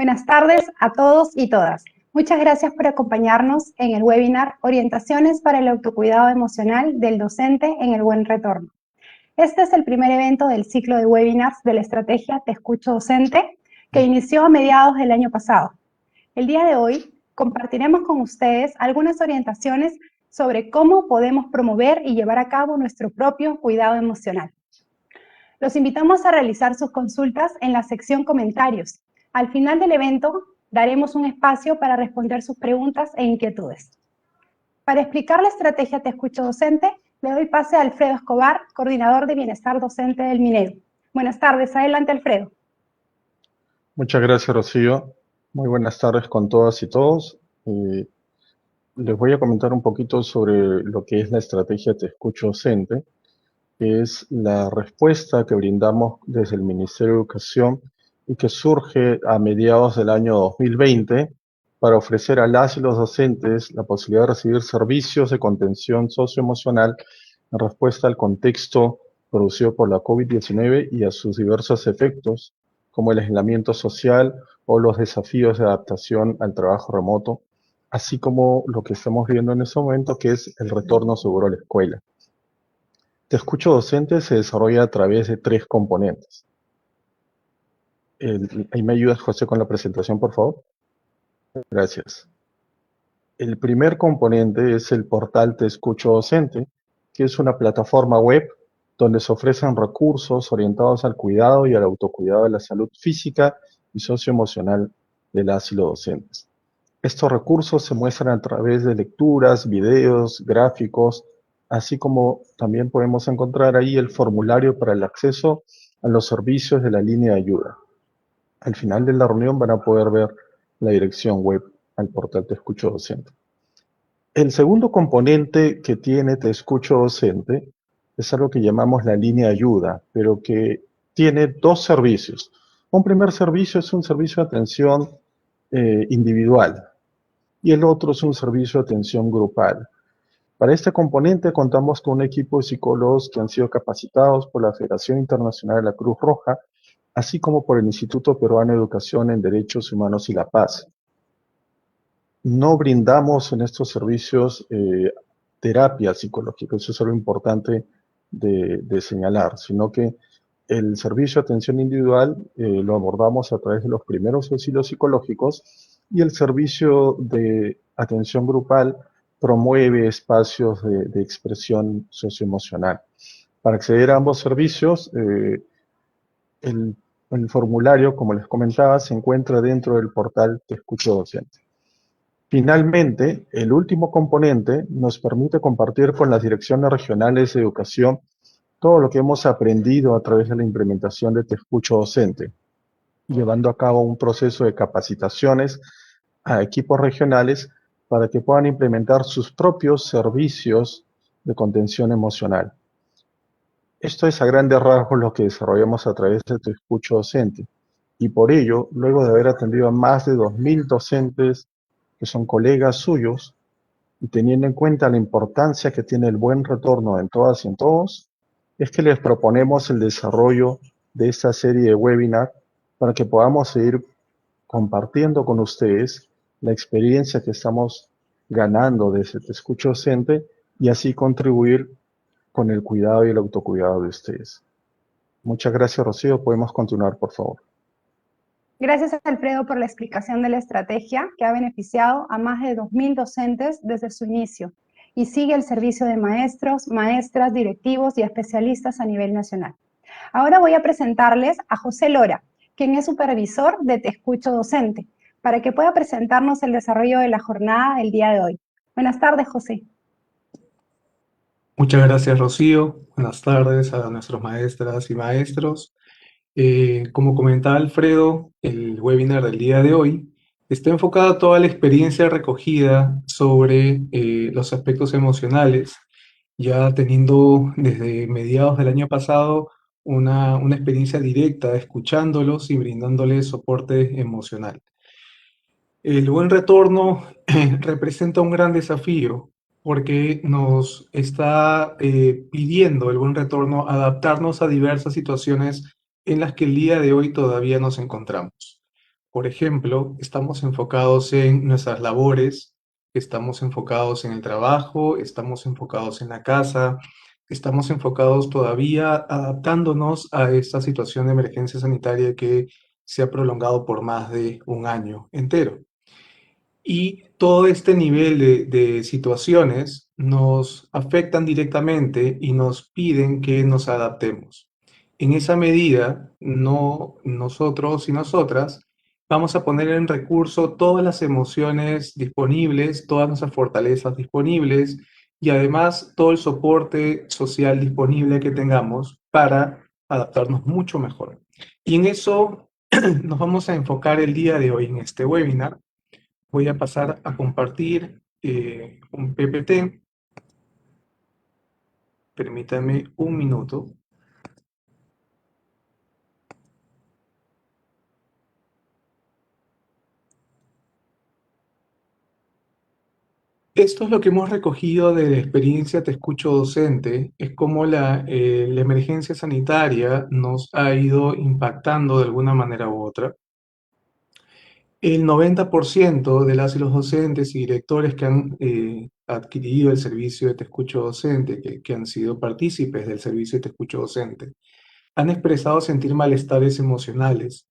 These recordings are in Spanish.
Buenas tardes a todos y todas. Muchas gracias por acompañarnos en el webinar Orientaciones para el autocuidado emocional del docente en el buen retorno. Este es el primer evento del ciclo de webinars de la estrategia Te Escucho Docente, que inició a mediados del año pasado. El día de hoy compartiremos con ustedes algunas orientaciones sobre cómo podemos promover y llevar a cabo nuestro propio cuidado emocional. Los invitamos a realizar sus consultas en la sección comentarios. Al final del evento daremos un espacio para responder sus preguntas e inquietudes. Para explicar la estrategia Te Escucho Docente, le doy pase a Alfredo Escobar, coordinador de Bienestar Docente del Minedu. Buenas tardes, adelante Alfredo. Muchas gracias, Rocío. Muy buenas tardes con todas y todos. Les voy a comentar un poquito sobre lo que es la estrategia Te Escucho Docente, que es la respuesta que brindamos desde el Ministerio de Educación y que surge a mediados del año 2020 para ofrecer a las y los docentes la posibilidad de recibir servicios de contención socioemocional en respuesta al contexto producido por la COVID-19 y a sus diversos efectos, como el aislamiento social o los desafíos de adaptación al trabajo remoto, así como lo que estamos viendo en este momento, que es el retorno seguro a la escuela. Te Escucho Docente se desarrolla a través de 3 componentes. Ahí me ayudas, José, con la presentación, por favor. Gracias. El primer componente es el portal Te Escucho Docente, que es una plataforma web donde se ofrecen recursos orientados al cuidado y al autocuidado de la salud física y socioemocional de las y los docentes. Estos recursos se muestran a través de lecturas, videos, gráficos, así como también podemos encontrar ahí el formulario para el acceso a los servicios de la línea de ayuda. Al final de la reunión van a poder ver la dirección web al portal Te Escucho Docente. El segundo componente que tiene Te Escucho Docente es algo que llamamos la línea de ayuda, pero que tiene 2 servicios. Un primer servicio es un servicio de atención individual y el otro es un servicio de atención grupal. Para este componente contamos con un equipo de psicólogos que han sido capacitados por la Federación Internacional de la Cruz Roja, así como por el Instituto Peruano de Educación en Derechos Humanos y la Paz. No brindamos en estos servicios terapia psicológica, eso es algo importante de señalar, sino que el servicio de atención individual lo abordamos a través de los primeros auxilios psicológicos y el servicio de atención grupal promueve espacios de expresión socioemocional. Para acceder a ambos servicios, el formulario, como les comentaba, se encuentra dentro del portal Te Escucho Docente. Finalmente, el último componente nos permite compartir con las direcciones regionales de educación todo lo que hemos aprendido a través de la implementación de Te Escucho Docente, llevando a cabo un proceso de capacitaciones a equipos regionales para que puedan implementar sus propios servicios de contención emocional. Esto es a grandes rasgos lo que desarrollamos a través de Te Escucho Docente, y por ello, luego de haber atendido a más de 2.000 docentes que son colegas suyos, y teniendo en cuenta la importancia que tiene el buen retorno en todas y en todos, es que les proponemos el desarrollo de esta serie de webinar para que podamos seguir compartiendo con ustedes la experiencia que estamos ganando desde Te Escucho Docente y así contribuir con el cuidado y el autocuidado de ustedes. Muchas gracias, Rocío. Podemos continuar, por favor. Gracias, Alfredo, por la explicación de la estrategia que ha beneficiado a más de 2.000 docentes desde su inicio y sigue el servicio de maestros, maestras, directivos y especialistas a nivel nacional. Ahora voy a presentarles a José Lora, quien es supervisor de Te Escucho Docente, para que pueda presentarnos el desarrollo de la jornada del día de hoy. Buenas tardes, José. Muchas gracias, Rocío. Buenas tardes a nuestros maestras y maestros. Como comentaba Alfredo, el webinar del día de hoy está enfocado a toda la experiencia recogida sobre los aspectos emocionales, ya teniendo desde mediados del año pasado una experiencia directa, escuchándolos y brindándoles soporte emocional. El buen retorno representa un gran desafío porque nos está pidiendo el buen retorno adaptarnos a diversas situaciones en las que el día de hoy todavía nos encontramos. Por ejemplo, estamos enfocados en nuestras labores, estamos enfocados en el trabajo, estamos enfocados en la casa, estamos enfocados todavía adaptándonos a esta situación de emergencia sanitaria que se ha prolongado por más de un año entero. Y todo este nivel de situaciones nos afectan directamente y nos piden que nos adaptemos. En esa medida, no nosotros y nosotras vamos a poner en recurso todas las emociones disponibles, todas nuestras fortalezas disponibles y además todo el soporte social disponible que tengamos para adaptarnos mucho mejor. Y en eso nos vamos a enfocar el día de hoy en este webinar. Voy a pasar a compartir un PPT. Permítame un minuto. Esto es lo que hemos recogido de la experiencia Te Escucho Docente, es cómo la emergencia sanitaria nos ha ido impactando de alguna manera u otra. El 90% de las y los docentes y directores que han adquirido el servicio de Te Escucho Docente, que han sido partícipes del servicio de Te Escucho Docente, han expresado sentir malestares emocionales.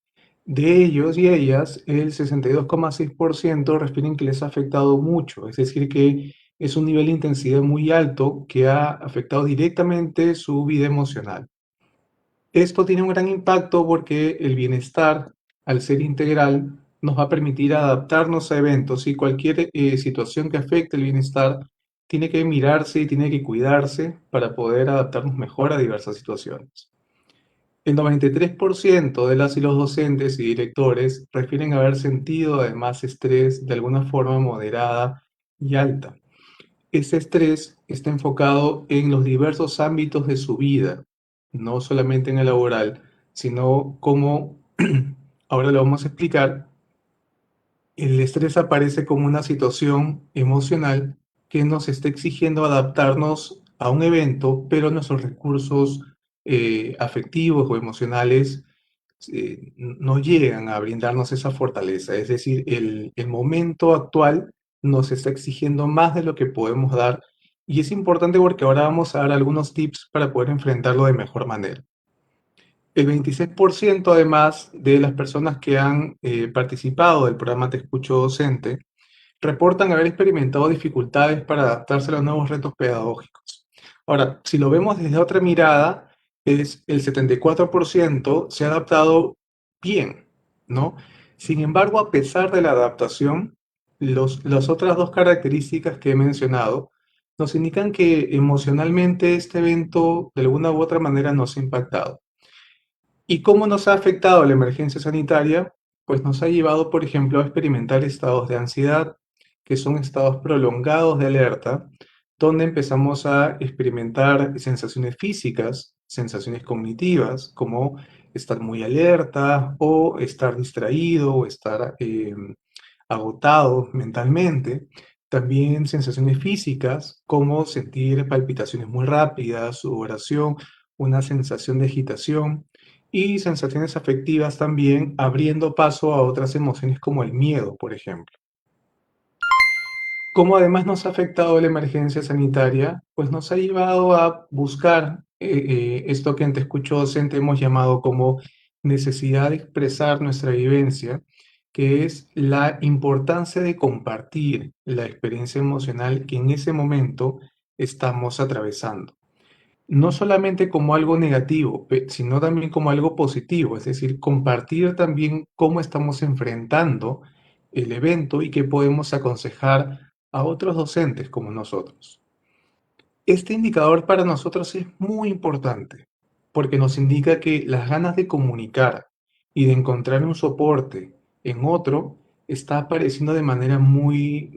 De ellos y ellas, el 62,6% refieren que les ha afectado mucho, es decir, que es un nivel de intensidad muy alto que ha afectado directamente su vida emocional. Esto tiene un gran impacto porque el bienestar, al ser integral, nos va a permitir adaptarnos a eventos y cualquier situación que afecte el bienestar tiene que mirarse y tiene que cuidarse para poder adaptarnos mejor a diversas situaciones. El 93% de las y los docentes y directores refieren haber sentido además estrés de alguna forma moderada y alta. Ese estrés está enfocado en los diversos ámbitos de su vida, no solamente en el laboral, sino como ahora lo vamos a explicar, el estrés aparece como una situación emocional que nos está exigiendo adaptarnos a un evento, pero nuestros recursos afectivos o emocionales no llegan a brindarnos esa fortaleza. Es decir, el momento actual nos está exigiendo más de lo que podemos dar y es importante porque ahora vamos a dar algunos tips para poder enfrentarlo de mejor manera. El 26% además de las personas que han participado del programa Te Escucho Docente reportan haber experimentado dificultades para adaptarse a los nuevos retos pedagógicos. Ahora, si lo vemos desde otra mirada, es el 74% se ha adaptado bien, ¿no? Sin embargo, a pesar de la adaptación, las otras dos características que he mencionado nos indican que emocionalmente este evento de alguna u otra manera nos ha impactado. ¿Y cómo nos ha afectado la emergencia sanitaria? Pues nos ha llevado, por ejemplo, a experimentar estados de ansiedad, que son estados prolongados de alerta, donde empezamos a experimentar sensaciones físicas, sensaciones cognitivas, como estar muy alerta o estar distraído o estar agotado mentalmente. También sensaciones físicas, como sentir palpitaciones muy rápidas, sudoración, una sensación de agitación y sensaciones afectivas también, abriendo paso a otras emociones como el miedo, por ejemplo. ¿Cómo además nos ha afectado la emergencia sanitaria? Pues nos ha llevado a buscar esto que en Te Escucho Docente hemos llamado como necesidad de expresar nuestra vivencia, que es la importancia de compartir la experiencia emocional que en ese momento estamos atravesando. No solamente como algo negativo, sino también como algo positivo, es decir, compartir también cómo estamos enfrentando el evento y qué podemos aconsejar a otros docentes como nosotros. Este indicador para nosotros es muy importante porque nos indica que las ganas de comunicar y de encontrar un soporte en otro está apareciendo de manera muy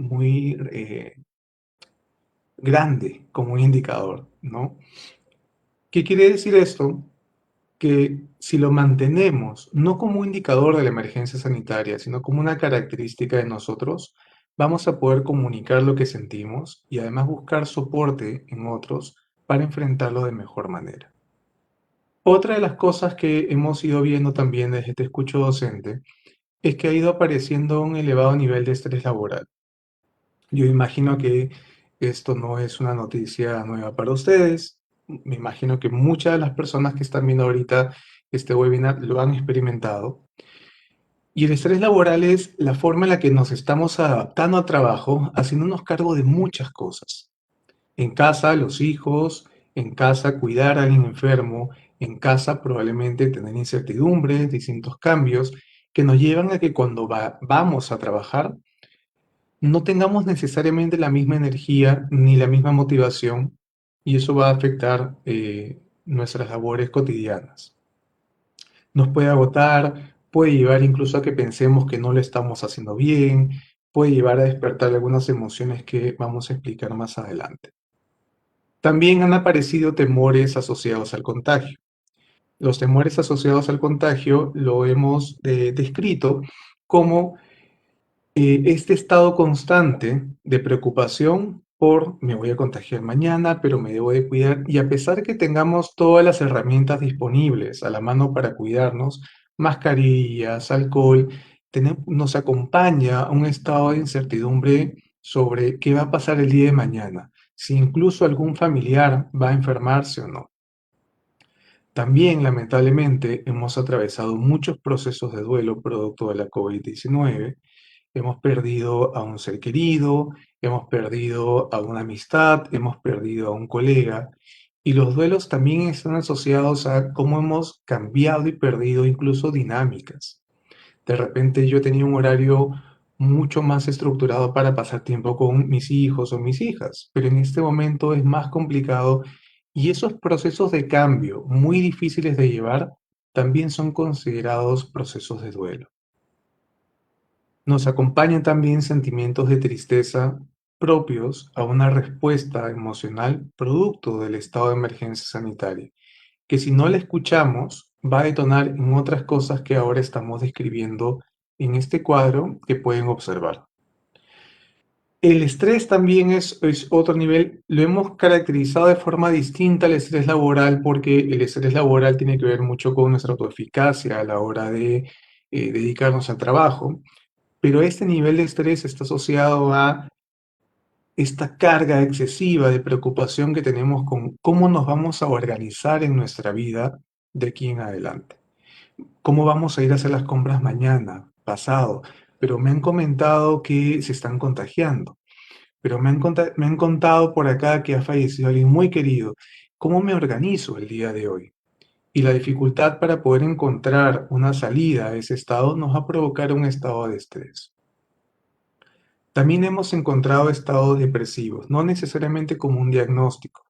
grande como un indicador, ¿no? ¿Qué quiere decir esto? Que si lo mantenemos no como un indicador de la emergencia sanitaria, sino como una característica de nosotros, vamos a poder comunicar lo que sentimos y además buscar soporte en otros para enfrentarlo de mejor manera. Otra de las cosas que hemos ido viendo también desde Te Escucho Docente es que ha ido apareciendo un elevado nivel de estrés laboral. Yo imagino que esto no es una noticia nueva para ustedes. Me imagino que muchas de las personas que están viendo ahorita este webinar lo han experimentado. Y el estrés laboral es la forma en la que nos estamos adaptando al trabajo, haciéndonos cargo de muchas cosas. En casa, los hijos, en casa, cuidar a alguien enfermo, en casa, probablemente tener incertidumbres, distintos cambios que nos llevan a que cuando vamos a trabajar no tengamos necesariamente la misma energía ni la misma motivación, y eso va a afectar nuestras labores cotidianas. Nos puede agotar, puede llevar incluso a que pensemos que no lo estamos haciendo bien, puede llevar a despertar algunas emociones que vamos a explicar más adelante. También han aparecido temores asociados al contagio. Los temores asociados al contagio lo hemos descrito como este estado constante de preocupación por me voy a contagiar mañana, pero me debo de cuidar, y a pesar que tengamos todas las herramientas disponibles a la mano para cuidarnos, mascarillas, alcohol, nos acompaña un estado de incertidumbre sobre qué va a pasar el día de mañana, si incluso algún familiar va a enfermarse o no. También, lamentablemente, hemos atravesado muchos procesos de duelo producto de la COVID-19. Hemos perdido a un ser querido, hemos perdido a una amistad, hemos perdido a un colega, y los duelos también están asociados a cómo hemos cambiado y perdido incluso dinámicas. De repente yo tenía un horario mucho más estructurado para pasar tiempo con mis hijos o mis hijas, pero en este momento es más complicado, y esos procesos de cambio muy difíciles de llevar también son considerados procesos de duelo. Nos acompañan también sentimientos de tristeza propios a una respuesta emocional producto del estado de emergencia sanitaria, que si no la escuchamos va a detonar en otras cosas que ahora estamos describiendo en este cuadro que pueden observar. El estrés también es otro nivel, lo hemos caracterizado de forma distinta al estrés laboral, porque el estrés laboral tiene que ver mucho con nuestra autoeficacia a la hora de dedicarnos al trabajo. Pero este nivel de estrés está asociado a esta carga excesiva de preocupación que tenemos con cómo nos vamos a organizar en nuestra vida de aquí en adelante. ¿Cómo vamos a ir a hacer las compras mañana, pasado? Pero me han comentado que se están contagiando. Pero me han contado por acá que ha fallecido alguien muy querido. ¿Cómo me organizo el día de hoy? Y la dificultad para poder encontrar una salida a ese estado nos va a provocar un estado de estrés. También hemos encontrado estados depresivos, no necesariamente como un diagnóstico.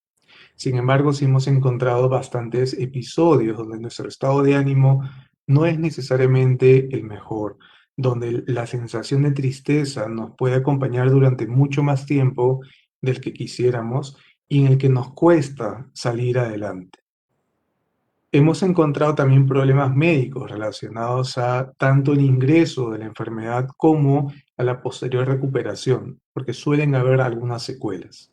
Sin embargo, sí hemos encontrado bastantes episodios donde nuestro estado de ánimo no es necesariamente el mejor, donde la sensación de tristeza nos puede acompañar durante mucho más tiempo del que quisiéramos, y en el que nos cuesta salir adelante. Hemos encontrado también problemas médicos relacionados a tanto el ingreso de la enfermedad como a la posterior recuperación, porque suelen haber algunas secuelas.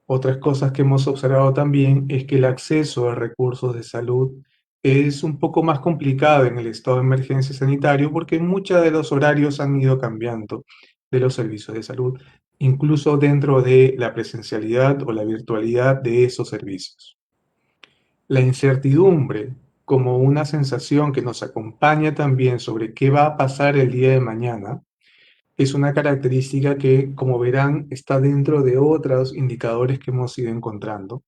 Otras cosas que hemos observado también es que el acceso a recursos de salud es un poco más complicado en el estado de emergencia sanitario, porque muchos de los horarios han ido cambiando de los servicios de salud, incluso dentro de la presencialidad o la virtualidad de esos servicios. La incertidumbre, como una sensación que nos acompaña también sobre qué va a pasar el día de mañana, es una característica que, como verán, está dentro de otros indicadores que hemos ido encontrando,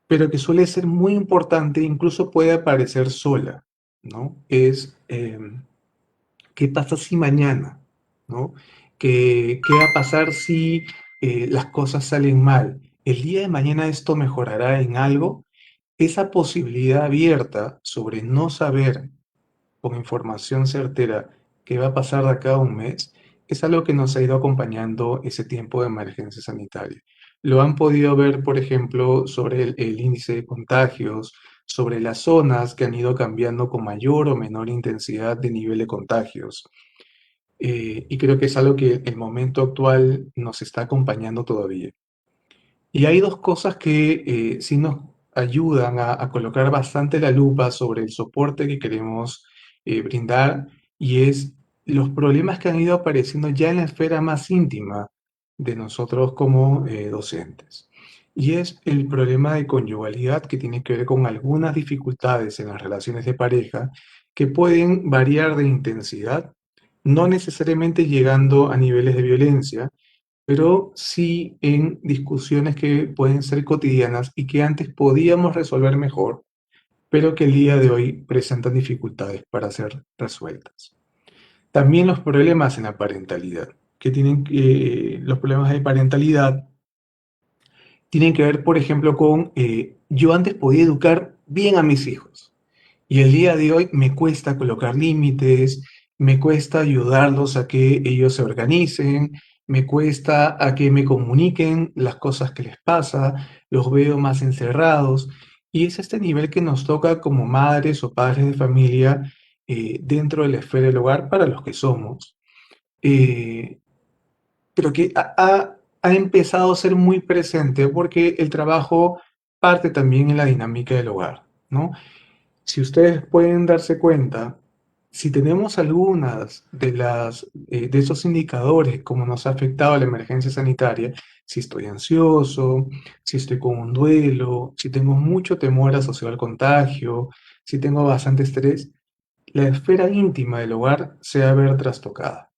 pero que suele ser muy importante, incluso puede aparecer sola, ¿no? Es qué pasa si mañana, ¿no? ¿Qué va a pasar si las cosas salen mal? ¿El día de mañana esto mejorará en algo? Esa posibilidad abierta sobre no saber con información certera qué va a pasar de acá a un mes es algo que nos ha ido acompañando ese tiempo de emergencia sanitaria. Lo han podido ver, por ejemplo, sobre el índice de contagios, sobre las zonas que han ido cambiando con mayor o menor intensidad de nivel de contagios. Y creo que es algo que el momento actual nos está acompañando todavía. Y hay dos cosas que sí nos ayudan a colocar bastante la lupa sobre el soporte que queremos brindar, y es los problemas que han ido apareciendo ya en la esfera más íntima de nosotros como docentes. Y es el problema de conyugalidad que tiene que ver con algunas dificultades en las relaciones de pareja que pueden variar de intensidad, no necesariamente llegando a niveles de violencia, pero sí en discusiones que pueden ser cotidianas y que antes podíamos resolver mejor, pero que el día de hoy presentan dificultades para ser resueltas. También los problemas en la parentalidad, los problemas de parentalidad tienen que ver, por ejemplo, con yo antes podía educar bien a mis hijos y el día de hoy me cuesta colocar límites, me cuesta ayudarlos a que ellos se organicen, me cuesta a que me comuniquen las cosas que les pasa, los veo más encerrados y es este nivel que nos toca como madres o padres de familia dentro de la esfera del hogar para los que somos. Eh, pero que ha empezado a ser muy presente porque el trabajo parte también en la dinámica del hogar, ¿no? Si ustedes pueden darse cuenta, si tenemos algunas de esos indicadores, como nos ha afectado la emergencia sanitaria, si estoy ansioso, si estoy con un duelo, si tengo mucho temor asociado al contagio, si tengo bastante estrés, la esfera íntima del hogar se va a ver trastocada.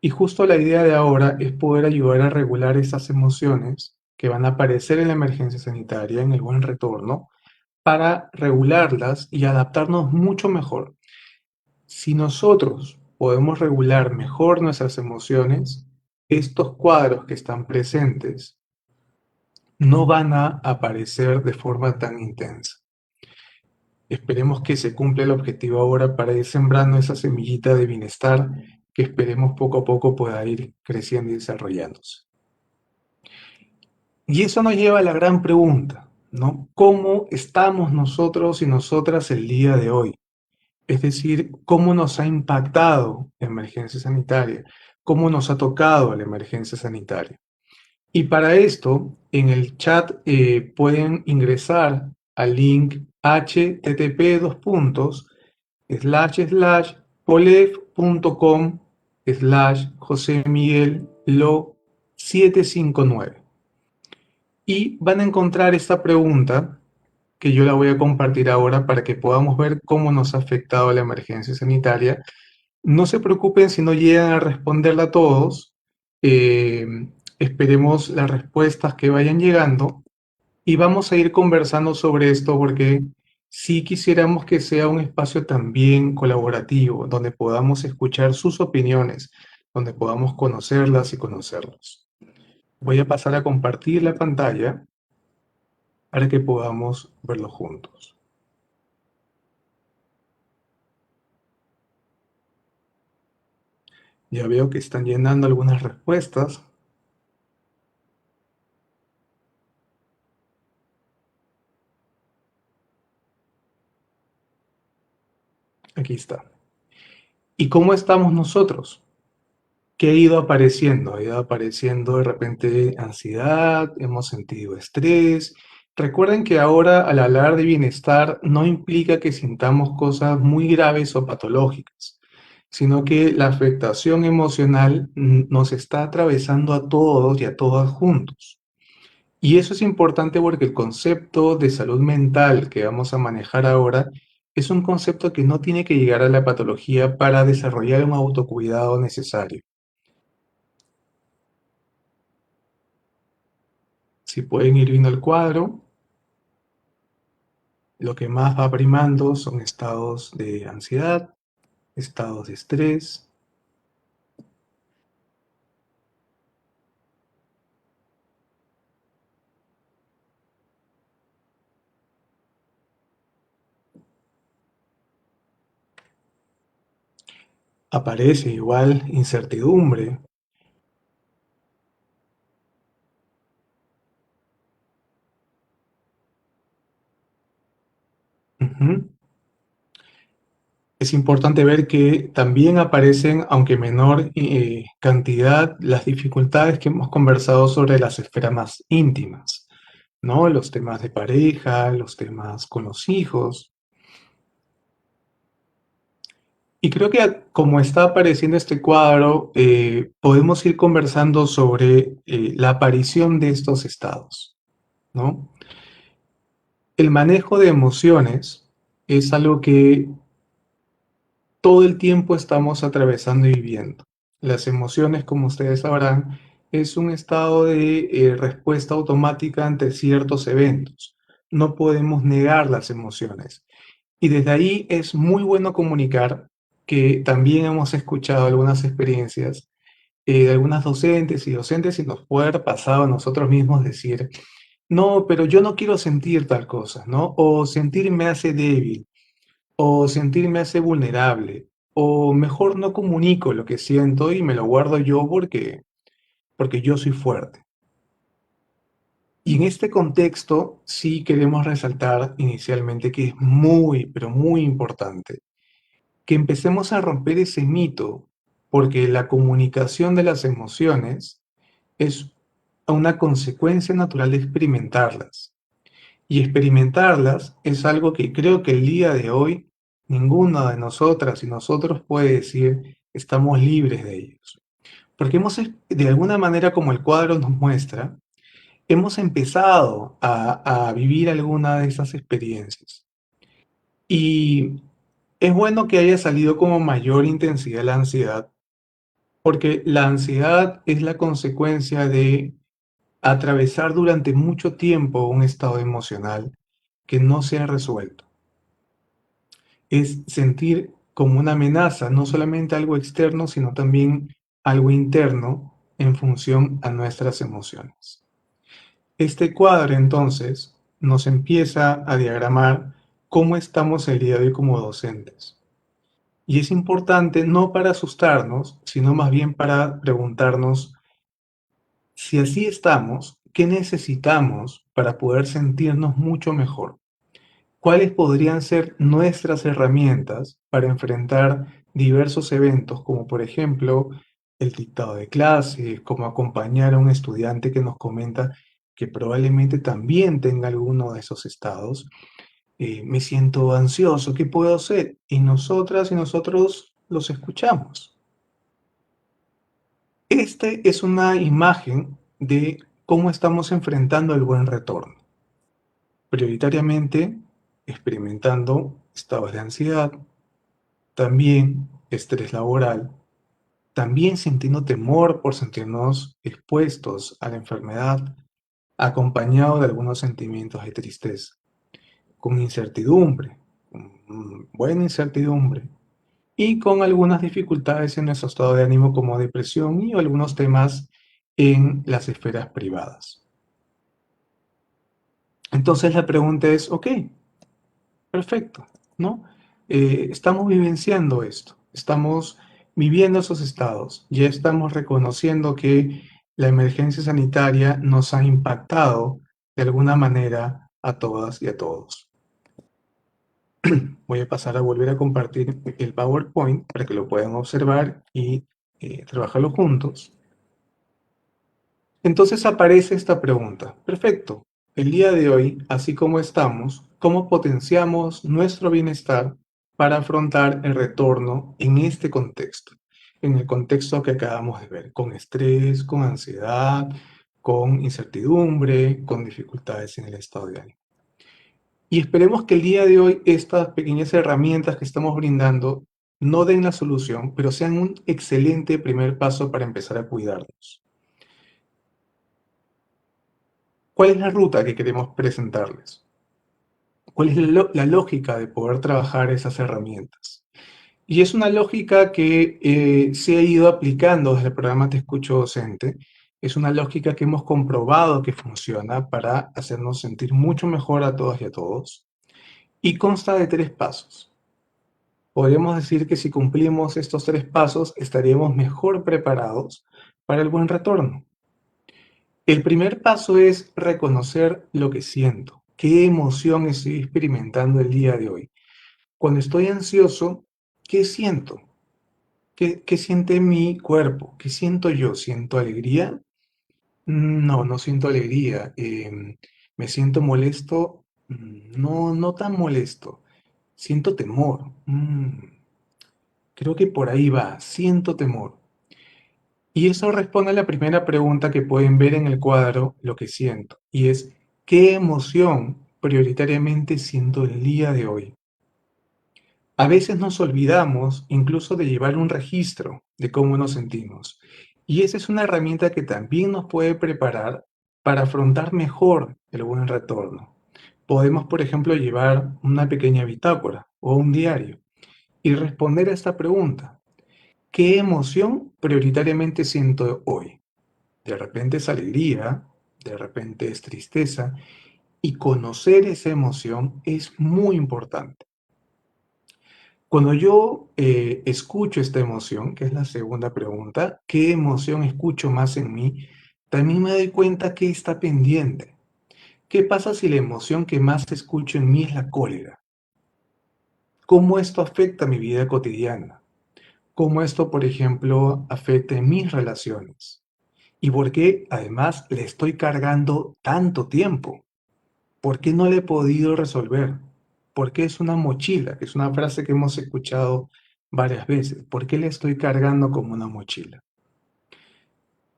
Y justo la idea de ahora es poder ayudar a regular esas emociones que van a aparecer en la emergencia sanitaria, en el buen retorno, para regularlas y adaptarnos mucho mejor. Si nosotros podemos regular mejor nuestras emociones, estos cuadros que están presentes no van a aparecer de forma tan intensa. Esperemos que se cumpla el objetivo ahora para ir sembrando esa semillita de bienestar que esperemos poco a poco pueda ir creciendo y desarrollándose. Y eso nos lleva a la gran pregunta, ¿no? ¿Cómo estamos nosotros y nosotras el día de hoy? Es decir, cómo nos ha impactado la emergencia sanitaria, cómo nos ha tocado la emergencia sanitaria. Y para esto, en el chat pueden ingresar al link http://polef.com/josemiguello759 y van a encontrar esta pregunta que yo la voy a compartir ahora para que podamos ver cómo nos ha afectado la emergencia sanitaria. No se preocupen si no llegan a responderla todos. eh, Esperemos las respuestas que vayan llegando y vamos a ir conversando sobre esto porque sí quisiéramos que sea un espacio también colaborativo, donde podamos escuchar sus opiniones, donde podamos conocerlas y conocerlos. Voy a pasar a compartir la pantalla para que podamos verlo juntos. Ya veo que están llenando algunas respuestas. Aquí está. ¿Y cómo estamos nosotros? ¿Qué ha ido apareciendo? Ha ido apareciendo de repente ansiedad, hemos sentido estrés. Recuerden que ahora al hablar de bienestar no implica que sintamos cosas muy graves o patológicas, sino que la afectación emocional nos está atravesando a todos y a todas juntos. Y eso es importante porque el concepto de salud mental que vamos a manejar ahora es un concepto que no tiene que llegar a la patología para desarrollar un autocuidado necesario. Si pueden ir viendo el cuadro, lo que más va primando son estados de ansiedad, estados de estrés. Aparece igual incertidumbre. Ujú. Es importante ver que también aparecen, aunque menor cantidad, las dificultades que hemos conversado sobre las esferas más íntimas, ¿no? Los temas de pareja, los temas con los hijos. Y creo que como está apareciendo este cuadro, podemos ir conversando sobre la aparición de estos estados, ¿no? El manejo de emociones es algo que todo el tiempo estamos atravesando y viviendo. Las emociones, como ustedes sabrán, es un estado de respuesta automática ante ciertos eventos. No podemos negar las emociones. Y desde ahí es muy bueno comunicar que también hemos escuchado algunas experiencias de algunas docentes y nos puede haber pasado a nosotros mismos decir, no, pero yo no quiero sentir tal cosa, ¿no? O sentir me hace débil, o sentir me hace vulnerable, o mejor no comunico lo que siento y me lo guardo yo porque yo soy fuerte. Y en este contexto sí queremos resaltar inicialmente que es muy, pero muy importante que empecemos a romper ese mito, porque la comunicación de las emociones es una consecuencia natural de experimentarlas. Y experimentarlas es algo que creo que el día de hoy ninguna de nosotras y nosotros puede decir estamos libres de ellos. Porque de alguna manera, como el cuadro nos muestra, hemos empezado a vivir alguna de esas experiencias. Y es bueno que haya salido como mayor intensidad la ansiedad, porque la ansiedad es la consecuencia de atravesar durante mucho tiempo un estado emocional que no se ha resuelto. Es sentir como una amenaza, no solamente algo externo, sino también algo interno en función a nuestras emociones. Este cuadro entonces nos empieza a diagramar cómo estamos el día de hoy como docentes. Y es importante no para asustarnos, sino más bien para preguntarnos si así estamos, ¿qué necesitamos para poder sentirnos mucho mejor? ¿Cuáles podrían ser nuestras herramientas para enfrentar diversos eventos, como por ejemplo el dictado de clase, como acompañar a un estudiante que nos comenta que probablemente también tenga alguno de esos estados? Me siento ansioso, ¿qué puedo hacer? Y nosotras y nosotros los escuchamos. Este es una imagen de cómo estamos enfrentando el buen retorno. Prioritariamente experimentando estados de ansiedad, también estrés laboral, también sintiendo temor por sentirnos expuestos a la enfermedad, acompañado de algunos sentimientos de tristeza, con incertidumbre, buena incertidumbre, y con algunas dificultades en nuestro estado de ánimo como depresión y algunos temas en las esferas privadas. Entonces la pregunta es, ok, perfecto, ¿no? Estamos vivenciando esto, estamos viviendo esos estados, ya estamos reconociendo que la emergencia sanitaria nos ha impactado de alguna manera a todas y a todos. Voy a pasar a volver a compartir el PowerPoint para que lo puedan observar y trabajarlo juntos. Entonces aparece esta pregunta. Perfecto. El día de hoy, así como estamos, ¿cómo potenciamos nuestro bienestar para afrontar el retorno en este contexto? En el contexto que acabamos de ver, con estrés, con ansiedad, con incertidumbre, con dificultades en el estado de ánimo. Y esperemos que el día de hoy estas pequeñas herramientas que estamos brindando no den la solución, pero sean un excelente primer paso para empezar a cuidarnos. ¿Cuál es la ruta que queremos presentarles? ¿Cuál es la lógica de poder trabajar esas herramientas? Y es una lógica que se ha ido aplicando desde el programa Te Escucho Docente. Es una lógica que hemos comprobado que funciona para hacernos sentir mucho mejor a todas y a todos. Y consta de 3 pasos. Podríamos decir que si cumplimos estos 3 pasos, estaríamos mejor preparados para el buen retorno. El primer paso es reconocer lo que siento, qué emoción estoy experimentando el día de hoy. Cuando estoy ansioso, ¿qué siento? ¿Qué siente mi cuerpo? ¿Qué siento yo? ¿Siento alegría? No, no siento alegría. ¿Me siento molesto? No, no tan molesto. Siento temor. Creo que por ahí va, siento temor. Y eso responde a la primera pregunta que pueden ver en el cuadro, lo que siento, y es, ¿qué emoción prioritariamente siento el día de hoy? A veces nos olvidamos incluso de llevar un registro de cómo nos sentimos. Y esa es una herramienta que también nos puede preparar para afrontar mejor el buen retorno. Podemos, por ejemplo, llevar una pequeña bitácora o un diario y responder a esta pregunta. ¿Qué emoción prioritariamente siento hoy? De repente es alegría, de repente es tristeza, y conocer esa emoción es muy importante. Cuando yo escucho esta emoción, que es la segunda pregunta, ¿qué emoción escucho más en mí? También me doy cuenta que está pendiente. ¿Qué pasa si la emoción que más escucho en mí es la cólera? ¿Cómo esto afecta mi vida cotidiana? ¿Cómo esto, por ejemplo, afecta en mis relaciones? ¿Y por qué además le estoy cargando tanto tiempo? ¿Por qué no le he podido resolver? ¿Por qué es una mochila? Que es una frase que hemos escuchado varias veces. ¿Por qué le estoy cargando como una mochila?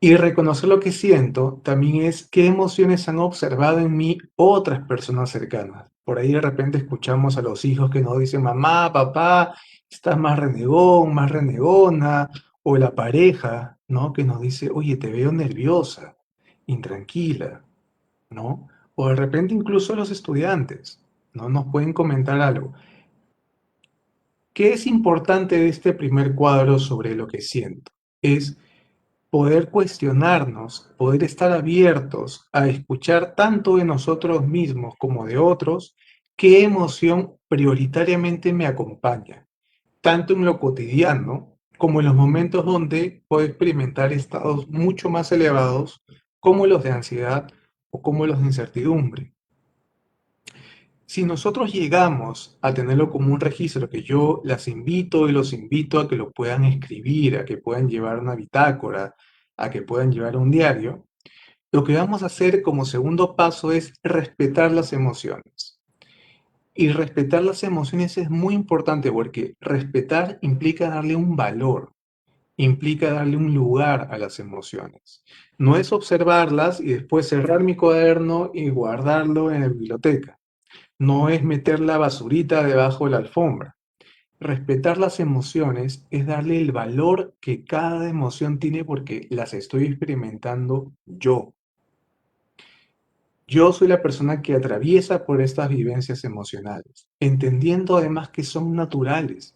Y reconocer lo que siento también es qué emociones han observado en mí otras personas cercanas. Por ahí de repente escuchamos a los hijos que nos dicen, mamá, papá, estás más renegón, más renegona, o la pareja, ¿no? Que nos dice, oye, te veo nerviosa, intranquila, ¿no? O de repente incluso los estudiantes, ¿no? Nos pueden comentar algo. ¿Qué es importante de este primer cuadro sobre lo que siento? Es poder cuestionarnos, poder estar abiertos a escuchar tanto de nosotros mismos como de otros, qué emoción prioritariamente me acompaña, tanto en lo cotidiano como en los momentos donde puedo experimentar estados mucho más elevados, como los de ansiedad o como los de incertidumbre. Si nosotros llegamos a tenerlo como un registro, que yo las invito y los invito a que lo puedan escribir, a que puedan llevar una bitácora, a que puedan llevar un diario, lo que vamos a hacer como segundo paso es respetar las emociones. Y respetar las emociones es muy importante porque respetar implica darle un valor, implica darle un lugar a las emociones. No es observarlas y después cerrar mi cuaderno y guardarlo en la biblioteca. No es meter la basurita debajo de la alfombra. Respetar las emociones es darle el valor que cada emoción tiene porque las estoy experimentando yo. Yo soy la persona que atraviesa por estas vivencias emocionales, entendiendo además que son naturales.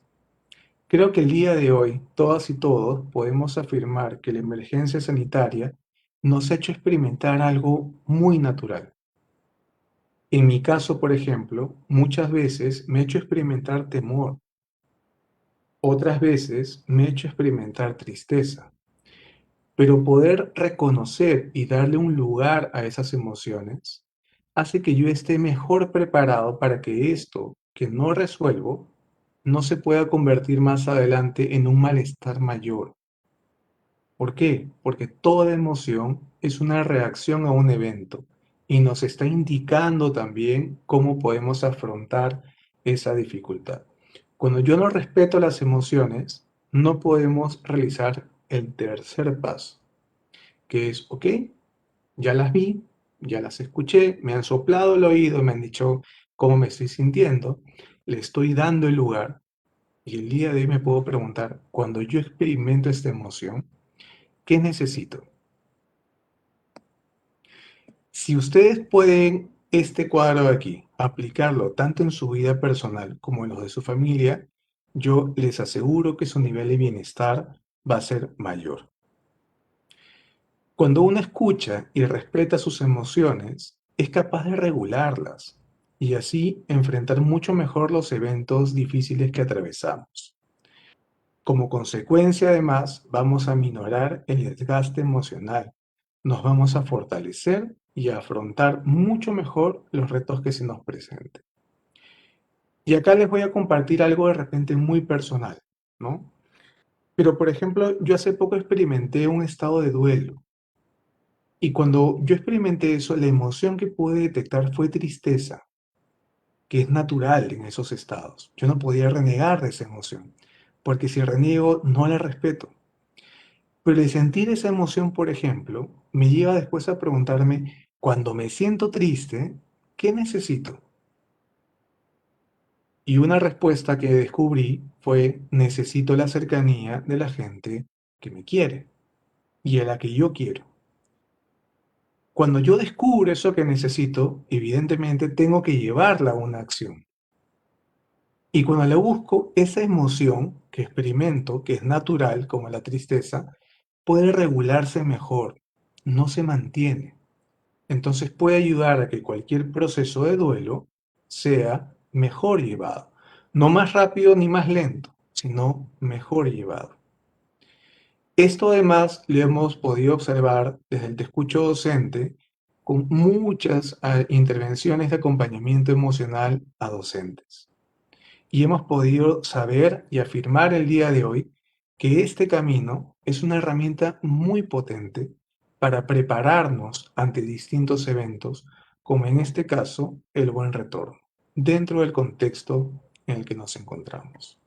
Creo que el día de hoy, todas y todos podemos afirmar que la emergencia sanitaria nos ha hecho experimentar algo muy natural. En mi caso, por ejemplo, muchas veces me he hecho experimentar temor, otras veces me he hecho experimentar tristeza, pero poder reconocer y darle un lugar a esas emociones hace que yo esté mejor preparado para que esto que no resuelvo no se pueda convertir más adelante en un malestar mayor. ¿Por qué? Porque toda emoción es una reacción a un evento y nos está indicando también cómo podemos afrontar esa dificultad. Cuando yo no respeto las emociones, no podemos realizar el tercer paso, que es, ok, ya las vi, ya las escuché, me han soplado el oído, me han dicho cómo me estoy sintiendo, le estoy dando el lugar y el día de hoy me puedo preguntar, cuando yo experimento esta emoción, ¿qué necesito? Si ustedes pueden este cuadro de aquí, aplicarlo tanto en su vida personal como en los de su familia, yo les aseguro que su nivel de bienestar va a ser mayor. Cuando uno escucha y respeta sus emociones, es capaz de regularlas y así enfrentar mucho mejor los eventos difíciles que atravesamos. Como consecuencia, además, vamos a minorar el desgaste emocional, nos vamos a fortalecer y a afrontar mucho mejor los retos que se nos presenten. Y acá les voy a compartir algo de repente muy personal, ¿no? Pero, por ejemplo, yo hace poco experimenté un estado de duelo. Y cuando yo experimenté eso, la emoción que pude detectar fue tristeza, que es natural en esos estados. Yo no podía renegar de esa emoción. porque si reniego no la respeto. Pero el sentir esa emoción, por ejemplo, me lleva después a preguntarme, cuando me siento triste, ¿qué necesito? Y una respuesta que descubrí fue, necesito la cercanía de la gente que me quiere y a la que yo quiero. Cuando yo descubro eso que necesito, evidentemente tengo que llevarla a una acción. Y cuando la busco, esa emoción que experimento, que es natural, como la tristeza, puede regularse mejor, no se mantiene. Entonces puede ayudar a que cualquier proceso de duelo sea mejor llevado. No más rápido ni más lento, sino mejor llevado. Esto además lo hemos podido observar desde el Te Escucho docente con muchas intervenciones de acompañamiento emocional a docentes. Y hemos podido saber y afirmar el día de hoy que este camino es una herramienta muy potente para prepararnos ante distintos eventos, como en este caso el buen retorno, dentro del contexto en el que nos encontramos.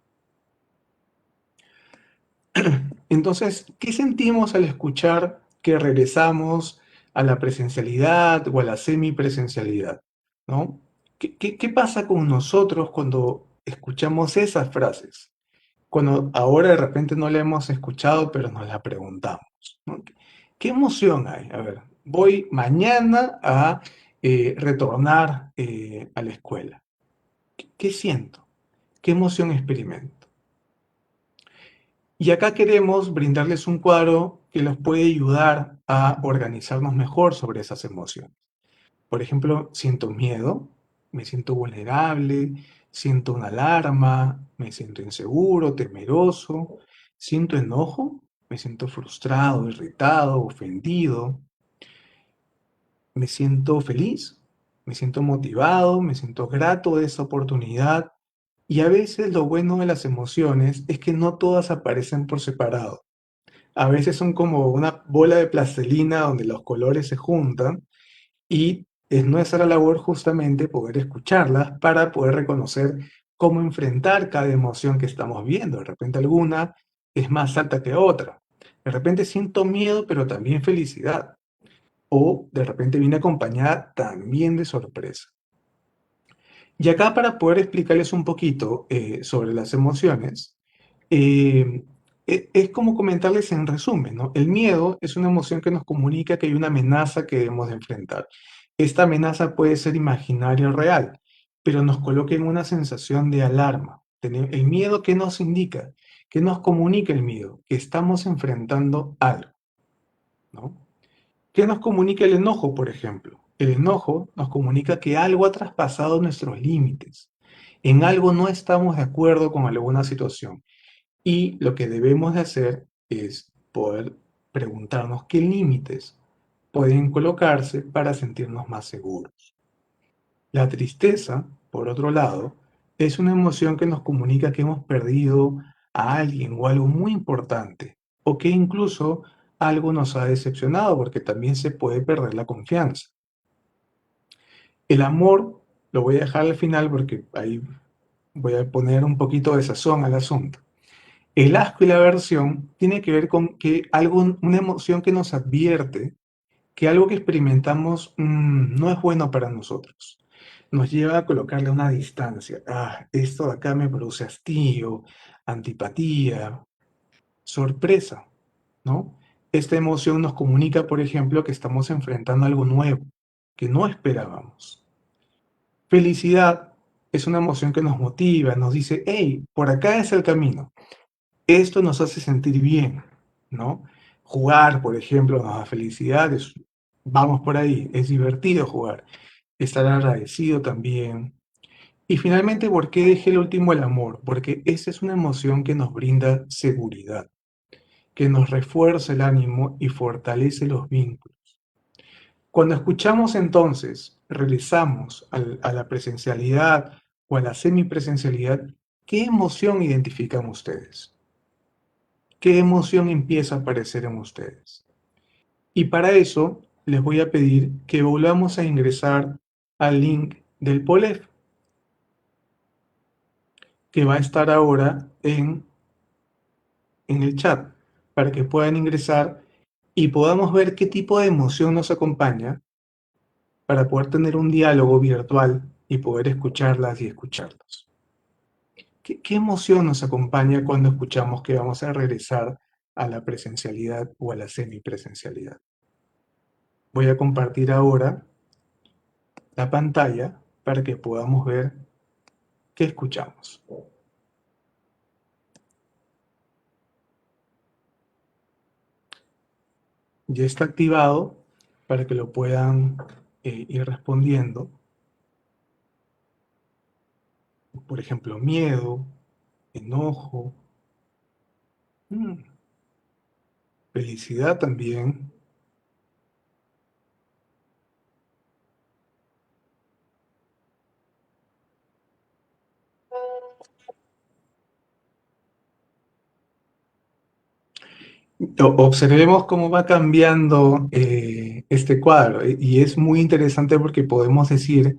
Entonces, ¿qué sentimos al escuchar que regresamos a la presencialidad o a la semipresencialidad? ¿No? ¿Qué pasa con nosotros cuando escuchamos esas frases? Cuando ahora de repente no la hemos escuchado, pero nos la preguntamos, ¿no? ¿Qué emoción hay? A ver, voy mañana a retornar a la escuela. ¿Qué siento? ¿Qué emoción experimento? Y acá queremos brindarles un cuadro que los puede ayudar a organizarnos mejor sobre esas emociones. Por ejemplo, siento miedo, me siento vulnerable, siento una alarma, me siento inseguro, temeroso, siento enojo, me siento frustrado, irritado, ofendido, me siento feliz, me siento motivado, me siento grato de esa oportunidad. Y a veces lo bueno de las emociones es que no todas aparecen por separado. A veces son como una bola de plastilina donde los colores se juntan y es nuestra labor justamente poder escucharlas para poder reconocer cómo enfrentar cada emoción que estamos viendo. De repente alguna es más alta que otra. De repente siento miedo, pero también felicidad. O de repente viene acompañada también de sorpresa. Y acá para poder explicarles un poquito sobre las emociones, eh, es como comentarles en resumen, ¿no? El miedo es una emoción que nos comunica que hay una amenaza que debemos de enfrentar. Esta amenaza puede ser imaginaria o real, pero nos coloca en una sensación de alarma. El miedo, ¿qué nos indica? ¿Qué nos comunica el miedo? Que estamos enfrentando algo, ¿no? ¿Qué nos comunica el enojo, por ejemplo? El enojo nos comunica que algo ha traspasado nuestros límites. En algo no estamos de acuerdo con alguna situación. Y lo que debemos de hacer es poder preguntarnos qué límites pueden colocarse para sentirnos más seguros. La tristeza, por otro lado, es una emoción que nos comunica que hemos perdido a alguien o algo muy importante, o que incluso algo nos ha decepcionado, porque también se puede perder la confianza. El amor lo voy a dejar al final porque ahí voy a poner un poquito de sazón al asunto. El asco y la aversión tiene que ver con que algo, una emoción que nos advierte que algo que experimentamos no es bueno para nosotros. Nos lleva a colocarle una distancia. Ah, esto de acá me produce hastío, antipatía, sorpresa, ¿no? Esta emoción nos comunica, por ejemplo, que estamos enfrentando algo nuevo, que no esperábamos. Felicidad es una emoción que nos motiva, nos dice, hey, por acá es el camino. Esto nos hace sentir bien, ¿no? Jugar, por ejemplo, nos da felicidad, vamos por ahí, es divertido jugar, estar agradecido también. Y finalmente, ¿por qué dejé el último el amor? Porque esa es una emoción que nos brinda seguridad, que nos refuerza el ánimo y fortalece los vínculos. Cuando escuchamos entonces, regresamos a la presencialidad o a la semipresencialidad, ¿qué emoción identifican ustedes? ¿Qué emoción empieza a aparecer en ustedes? Y para eso les voy a pedir que volvamos a ingresar al link del POLEF, que va a estar ahora en en el chat para que puedan ingresar y podamos ver qué tipo de emoción nos acompaña para poder tener un diálogo virtual y poder escucharlas y escucharlos. ¿Qué emoción nos acompaña cuando escuchamos que vamos a regresar a la presencialidad o a la semipresencialidad? Voy a compartir ahora la pantalla para que podamos ver qué escuchamos. Ya está activado para que lo puedan ir respondiendo. Por ejemplo, miedo, enojo, felicidad también. Observemos cómo va cambiando este cuadro y es muy interesante porque podemos decir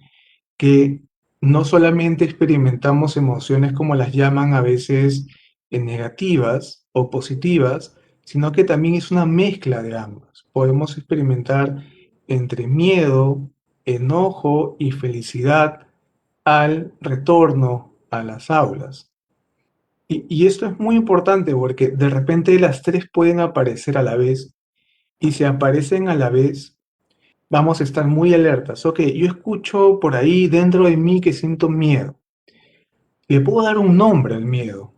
que no solamente experimentamos emociones como las llaman a veces negativas o positivas, sino que también es una mezcla de ambas. Podemos experimentar entre miedo, enojo y felicidad al retorno a las aulas. Y esto es muy importante porque de repente las tres pueden aparecer a la vez y si aparecen a la vez vamos a estar muy alertas. Ok, yo escucho por ahí dentro de mí que siento miedo. Le puedo dar un nombre al miedo.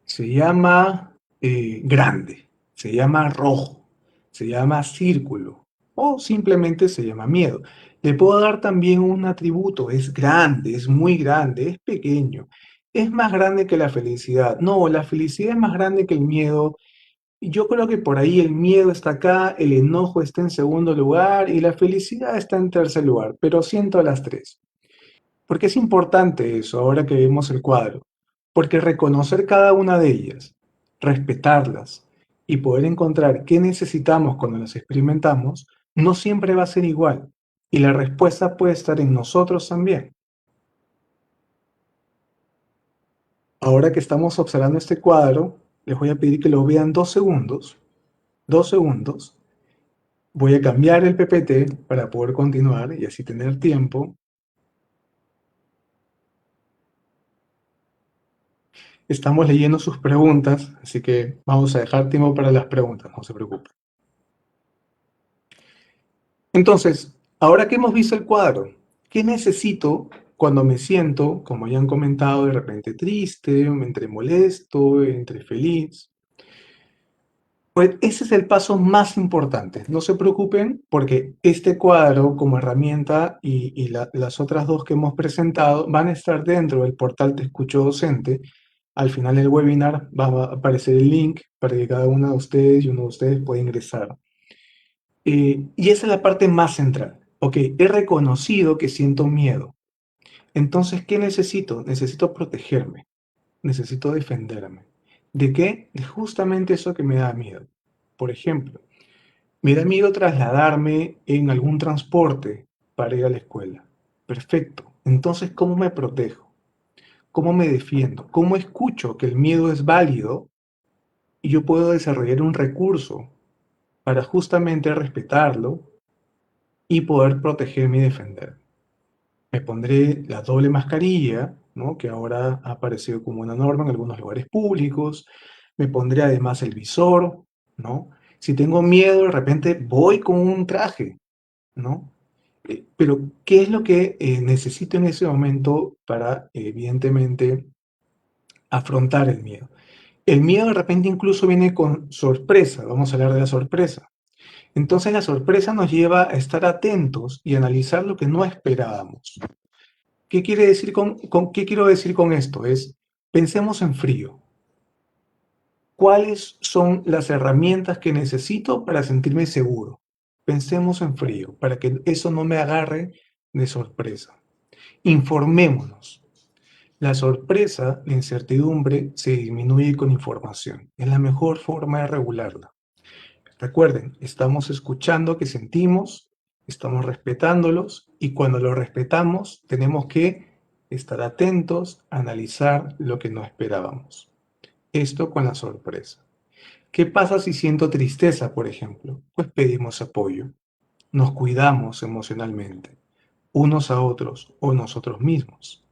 Se llama grande, se llama rojo, se llama círculo o simplemente se llama miedo. Le puedo dar también un atributo, es grande, es muy grande, es pequeño, es más grande que la felicidad. No, la felicidad es más grande que el miedo. Yo creo que por ahí el miedo está acá, el enojo está en segundo lugar y la felicidad está en tercer lugar, pero siento a las tres. ¿Por qué es importante eso ahora que vemos el cuadro? Porque reconocer cada una de ellas, respetarlas y poder encontrar qué necesitamos cuando las experimentamos, no siempre va a ser igual. Y la respuesta puede estar en nosotros también. Ahora que estamos observando este cuadro, les voy a pedir que lo vean 2 segundos. 2 segundos. Voy a cambiar el PPT para poder continuar y así tener tiempo. Estamos leyendo sus preguntas, así que vamos a dejar tiempo para las preguntas, no se preocupen. Entonces, ahora que hemos visto el cuadro, ¿qué necesito cuando me siento, como ya han comentado, de repente triste, entre molesto, entre feliz? Pues ese es el paso más importante. No se preocupen porque este cuadro como herramienta y las otras dos que hemos presentado van a estar dentro del portal Te Escucho Docente. Al final del webinar va a aparecer el link para que cada uno de ustedes y uno de ustedes pueda ingresar. Y esa es la parte más central. Ok, he reconocido que siento miedo. Entonces, ¿qué necesito? Necesito protegerme. Necesito defenderme. ¿De qué? De justamente eso que me da miedo. Por ejemplo, me da miedo trasladarme en algún transporte para ir a la escuela. Perfecto. Entonces, ¿cómo me protejo? ¿Cómo me defiendo? ¿Cómo escucho que el miedo es válido y yo puedo desarrollar un recurso para justamente respetarlo y poder protegerme y defender? Me pondré la doble mascarilla, ¿no? Que ahora ha aparecido como una norma en algunos lugares públicos. Me pondré además el visor, ¿no? Si tengo miedo, de repente voy con un traje, ¿no? Pero, ¿qué es lo que necesito en ese momento para, evidentemente, afrontar el miedo? El miedo de repente incluso viene con sorpresa, vamos a hablar de la sorpresa. Entonces la sorpresa nos lleva a estar atentos y analizar lo que no esperábamos. ¿Qué quiere decir qué quiero decir con esto? Pensemos en frío. ¿Cuáles son las herramientas que necesito para sentirme seguro? Pensemos en frío, para que eso no me agarre de sorpresa. Informémonos. La sorpresa, la incertidumbre se disminuye con información. Es la mejor forma de regularla. Recuerden, estamos escuchando que sentimos, estamos respetándolos y cuando lo respetamos tenemos que estar atentos, analizar lo que no esperábamos. Esto con la sorpresa. ¿Qué pasa si siento tristeza, por ejemplo? Pues pedimos apoyo. Nos cuidamos emocionalmente, unos a otros o nosotros mismos.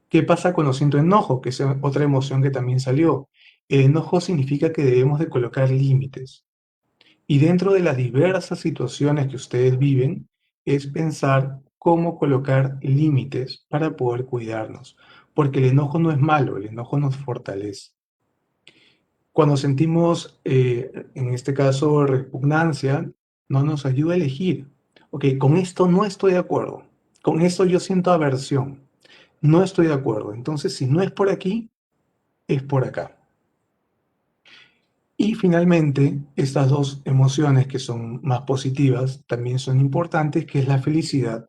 ¿Qué pasa cuando siento enojo? Que es otra emoción que también salió. El enojo significa que debemos de colocar límites. Y dentro de las diversas situaciones que ustedes viven, es pensar cómo colocar límites para poder cuidarnos. Porque el enojo no es malo, el enojo nos fortalece. Cuando sentimos, en este caso, repugnancia, no nos ayuda a elegir. Ok, con esto no estoy de acuerdo. Con esto yo siento aversión. No estoy de acuerdo. Entonces, si no es por aquí, es por acá. Y finalmente, estas dos emociones que son más positivas también son importantes, que es la felicidad.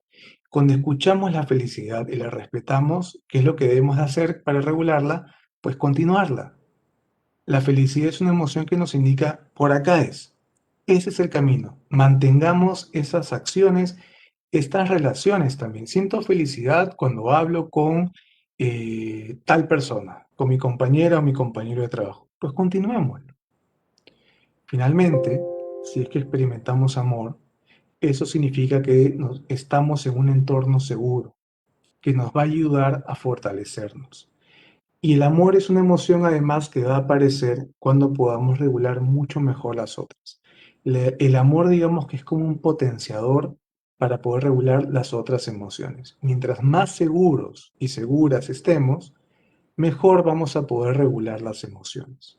Cuando escuchamos la felicidad y la respetamos, ¿qué es lo que debemos de hacer para regularla? Pues continuarla. La felicidad es una emoción que nos indica por acá es. Ese es el camino. Mantengamos esas acciones, estas relaciones también. Siento felicidad cuando hablo con tal persona, con mi compañera o mi compañero de trabajo. Pues continuemos. Finalmente, si es que experimentamos amor, eso significa que estamos en un entorno seguro, que nos va a ayudar a fortalecernos. Y el amor es una emoción además que va a aparecer cuando podamos regular mucho mejor las otras. El amor, digamos que es como un potenciador para poder regular las otras emociones. Mientras más seguros y seguras estemos, mejor vamos a poder regular las emociones.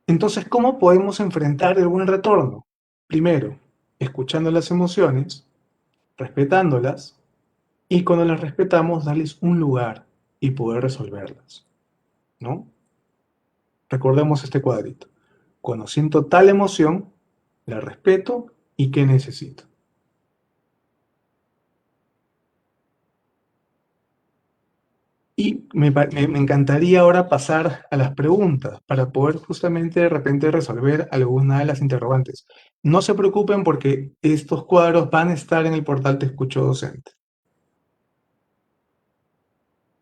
Entonces, ¿cómo podemos enfrentar el buen retorno? Primero, escuchando las emociones, respetándolas, y cuando las respetamos, darles un lugar y poder resolverlas, ¿no? Recordemos este cuadrito. Cuando siento tal emoción, la respeto y qué necesito. Y me encantaría ahora pasar a las preguntas para poder justamente de repente resolver alguna de las interrogantes. No se preocupen porque estos cuadros van a estar en el portal Te Escucho Docente.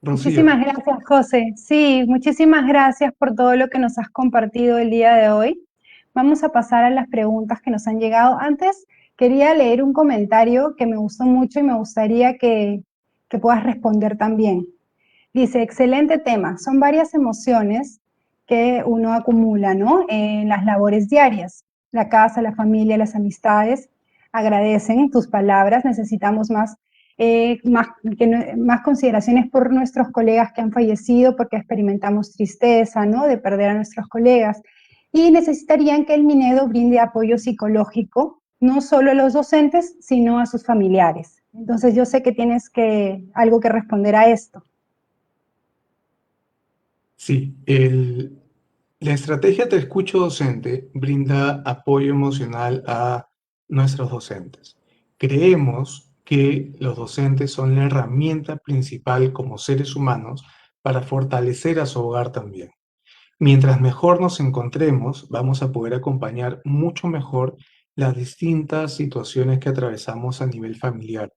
Rocío. Muchísimas gracias, José. Sí, muchísimas gracias por todo lo que nos has compartido el día de hoy. Vamos a pasar a las preguntas que nos han llegado. Antes, quería leer un comentario que me gustó mucho y me gustaría que puedas responder también. Dice, excelente tema. Son varias emociones que uno acumula, ¿no? En las labores diarias. La casa, la familia, las amistades agradecen tus palabras. Necesitamos más consideraciones por nuestros colegas que han fallecido porque experimentamos tristeza, ¿no? De perder a nuestros colegas. Y necesitarían que el Minedo brinde apoyo psicológico, no solo a los docentes, sino a sus familiares. Entonces yo sé que tienes algo que responder a esto. Sí, la estrategia Te Escucho Docente brinda apoyo emocional a nuestros docentes. Creemos que los docentes son la herramienta principal como seres humanos para fortalecer a su hogar también. Mientras mejor nos encontremos, vamos a poder acompañar mucho mejor las distintas situaciones que atravesamos a nivel familiar.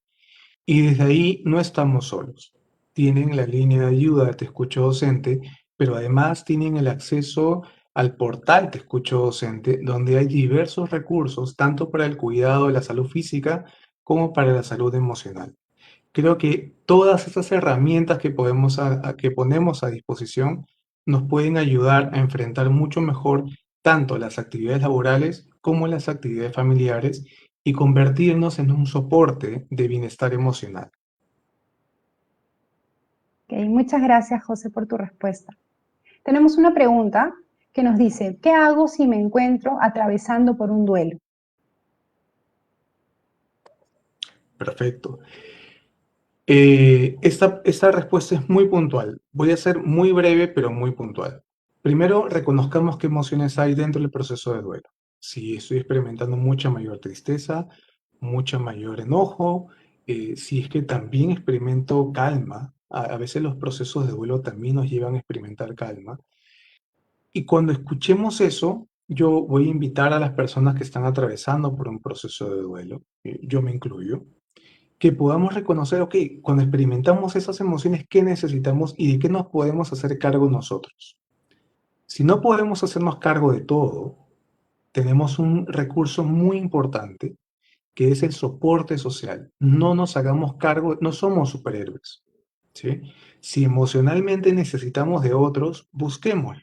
Y desde ahí no estamos solos. Tienen la línea de ayuda Te Escucho Docente, pero además tienen el acceso al portal Te Escucho Docente, donde hay diversos recursos, tanto para el cuidado de la salud física como para la salud emocional. Creo que todas estas herramientas que que ponemos a disposición nos pueden ayudar a enfrentar mucho mejor tanto las actividades laborales como las actividades familiares y convertirnos en un soporte de bienestar emocional. Okay, muchas gracias, José, por tu respuesta. Tenemos una pregunta que nos dice, ¿qué hago si me encuentro atravesando por un duelo? Perfecto. Esta respuesta es muy puntual. Voy a ser muy breve, pero muy puntual. Primero, reconozcamos qué emociones hay dentro del proceso de duelo. Si estoy experimentando mucha mayor tristeza, mucha mayor enojo, si es que también experimento calma, a veces los procesos de duelo también nos llevan a experimentar calma. Y cuando escuchemos eso, yo voy a invitar a las personas que están atravesando por un proceso de duelo, yo me incluyo, que podamos reconocer, ok, cuando experimentamos esas emociones, ¿qué necesitamos y de qué nos podemos hacer cargo nosotros? Si no podemos hacernos cargo de todo, tenemos un recurso muy importante que es el soporte social. No nos hagamos cargo, no somos superhéroes, ¿sí? Si emocionalmente necesitamos de otros, busquémoslo,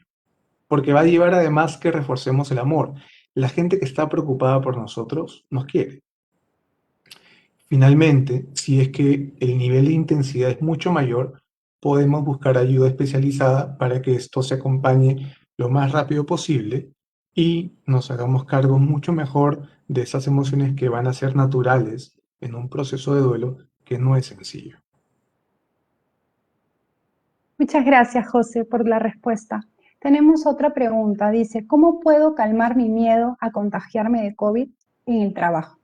porque va a llevar además que reforcemos el amor. La gente que está preocupada por nosotros nos quiere. Finalmente, si es que el nivel de intensidad es mucho mayor, podemos buscar ayuda especializada para que esto se acompañe lo más rápido posible y nos hagamos cargo mucho mejor de esas emociones que van a ser naturales en un proceso de duelo que no es sencillo. Muchas gracias, José, por la respuesta. Tenemos otra pregunta. Dice, ¿cómo puedo calmar mi miedo a contagiarme de COVID en el trabajo?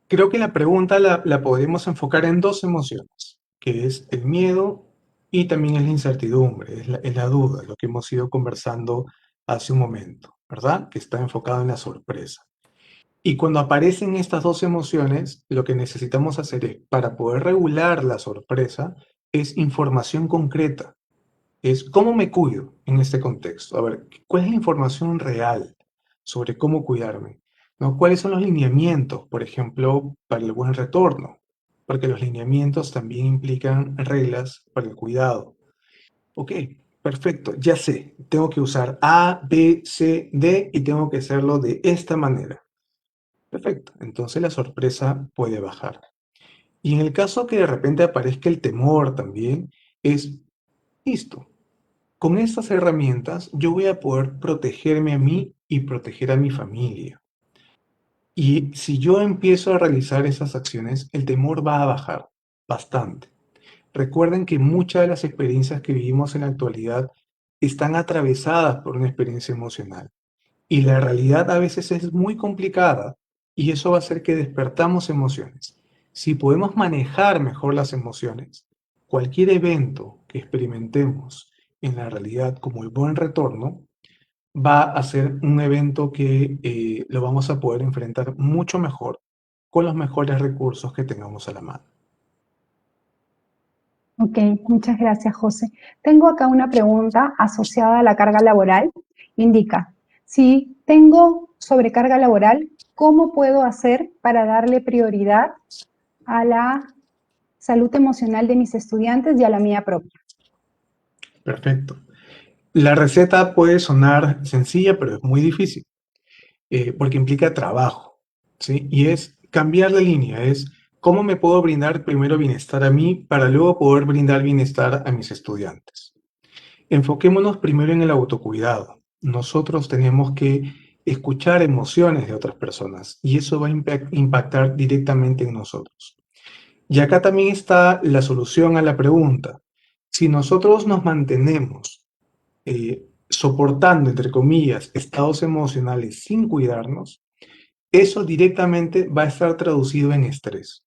Creo que la pregunta la podemos enfocar en dos emociones, que es el miedo y también es la incertidumbre, es la duda, lo que hemos ido conversando hace un momento, ¿verdad? Que está enfocado en la sorpresa. Y cuando aparecen estas dos emociones, lo que necesitamos hacer es, para poder regular la sorpresa, es información concreta, es cómo me cuido en este contexto. A ver, ¿cuál es la información real sobre cómo cuidarme? ¿No? ¿Cuáles son los lineamientos, por ejemplo, para el buen retorno? Porque los lineamientos también implican reglas para el cuidado. Ok, perfecto, ya sé, tengo que usar A, B, C, D y tengo que hacerlo de esta manera. Perfecto, entonces la sorpresa puede bajar. Y en el caso que de repente aparezca el temor también, es listo. Con estas herramientas yo voy a poder protegerme a mí y proteger a mi familia. Y si yo empiezo a realizar esas acciones, el temor va a bajar bastante. Recuerden que muchas de las experiencias que vivimos en la actualidad están atravesadas por una experiencia emocional. Y la realidad a veces es muy complicada y eso va a hacer que despertamos emociones. Si podemos manejar mejor las emociones, cualquier evento que experimentemos en la realidad como el buen retorno, va a ser un evento que lo vamos a poder enfrentar mucho mejor con los mejores recursos que tengamos a la mano. Ok, muchas gracias, José. Tengo acá una pregunta asociada a la carga laboral. Indica, si tengo sobrecarga laboral, ¿cómo puedo hacer para darle prioridad a la salud emocional de mis estudiantes y a la mía propia? Perfecto. La receta puede sonar sencilla, pero es muy difícil, porque implica trabajo, ¿sí? Y es cambiar la línea, es cómo me puedo brindar primero bienestar a mí para luego poder brindar bienestar a mis estudiantes. Enfoquémonos primero en el autocuidado. Nosotros tenemos que escuchar emociones de otras personas y eso va a impactar directamente en nosotros. Y acá también está la solución a la pregunta. Si nosotros nos mantenemos soportando, entre comillas, estados emocionales sin cuidarnos, eso directamente va a estar traducido en estrés,